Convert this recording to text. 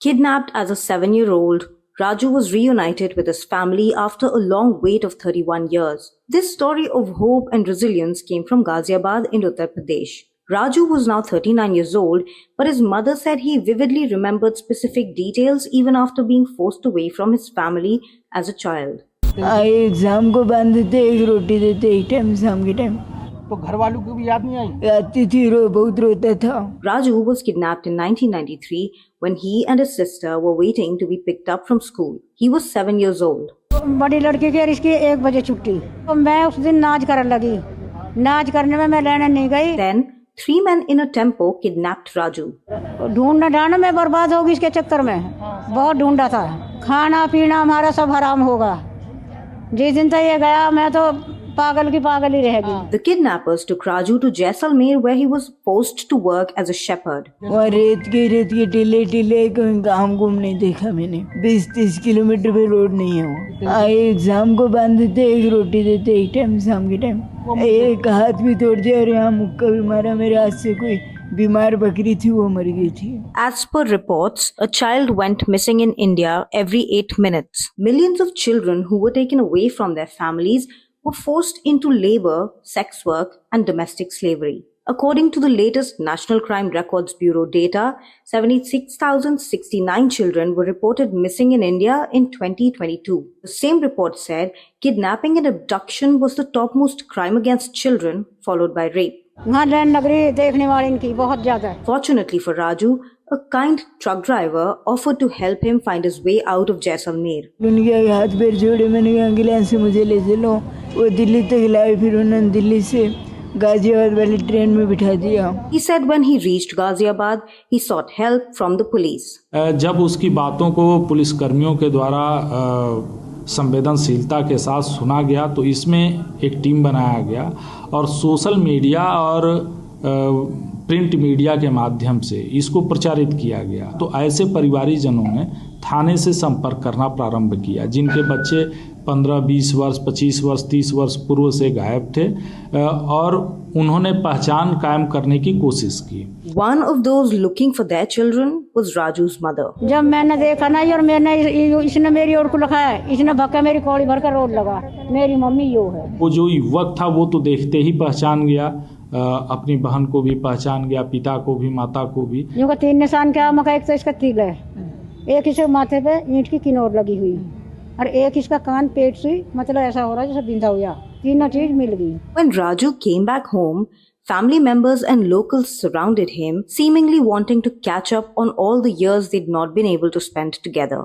Kidnapped as a 7-year-old, Raju was reunited with his family after a long wait of 31 years. This story of hope and resilience came from Ghaziabad in Uttar Pradesh. Raju was now 39 years old, but his mother said he vividly remembered specific details even after being forced away from his family as a child. आए exam को बांध देते, एक रोटी देते एक time शाम के time. तो घर वालों को भी याद नहीं आई? आती थी, बहुत रोता था। Raju was kidnapped in 1993 when he and his sister were waiting to be picked up from school. He was 7 years old. बड़ी लड़की की इसकी 1 बजे छुट्टी, तो मैं उस दिन नाच करने लगी। नाच करने में मैं लेने नहीं गई। Then 3 men in a tempo kidnapped Raju. ढूंढना ढांढना में बर्बाद होगी इसके चक्कर में। बहुत ढूंढा था। खाना पीना हमारा सब हराम होगा। जिस दिन तक ये गया मैं तो पागल की पागल ही रहेगी। The kidnappers took Raju to Jaisalmer where he was forced to work as a shepherd. वहाँ रेत के टीले टीले कोई काम गुम नहीं देखा मैंने। 20-30 किलोमीटर पे रोड नहीं है वो। आए एग्जाम को बांध देते, एक रोटी देते एक टाइम शाम के टाइम। एक हाथ भी तोड़ दिया और यहाँ मुक्का भी मारा। मेरे हाथ से कोई बीमार बकरी थी वो मर गई थी। As per reports, a child went missing in India every 8 minutes. Millions of children who were taken away from their families were forced into labor, sex work, and domestic slavery. According to the latest National Crime Records Bureau data, 76,069 children were reported missing in India in 2022. The same report said kidnapping and abduction was the topmost crime against children, followed by rape. वहाँ line लग रही देखने वाले इनकी बहुत ज्यादा। Fortunately for Raju, a kind truck driver offered to help him find his way out of Jaisalmer. उनके हाथ पैर जोड़े, मैंने कहा एम्बुलेंस से मुझे ले चलो। वो दिल्ली तक लाए, फिर उन्होंने दिल्ली से गाजियाबाद वाली ट्रेन में बिठा दिया। He said when he reached Ghaziabad, he sought help from the police. जब उसकी बातों को पुलिस कर्मियों के द्वारा संवेदनशीलता के साथ सुना गया तो इसमें एक टीम बनाया गया और सोशल मीडिया और प्रिंट मीडिया के माध्यम से इसको प्रचारित किया गया। तो ऐसे परिवारीजनों ने थाने से संपर्क करना प्रारंभ किया जिनके बच्चे 15, 20 वर्ष, 25 वर्ष, 30 वर्ष पूर्व से गायब थे और उन्होंने पहचान कायम करने की कोशिश की। One of those looking for their children was Raju's mother. जब मैंने देखा ना और मैंने इसने मेरी ओर को लिखा है, इसने भक्का मेरी कौड़ी भर कर रोड लगा, मेरी मम्मी यो है। वो जो युवक था वो तो देखते ही पहचान गया, अपनी बहन को भी पहचान गया, पिता को भी, माता को भी। जो 3 निशान क्या मका, एक तो इसका तिल है, एक इसे माथे पे ईंट की किनोर लगी हुई और एक इसका कान पेट सुई, मतलब ऐसा हो रहा है जैसे बिंधा हुआ। तीनों चीज मिल गई। When Raju came back home, family members and locals surrounded him, seemingly wanting to catch up on all the years they'd not been able to spend together.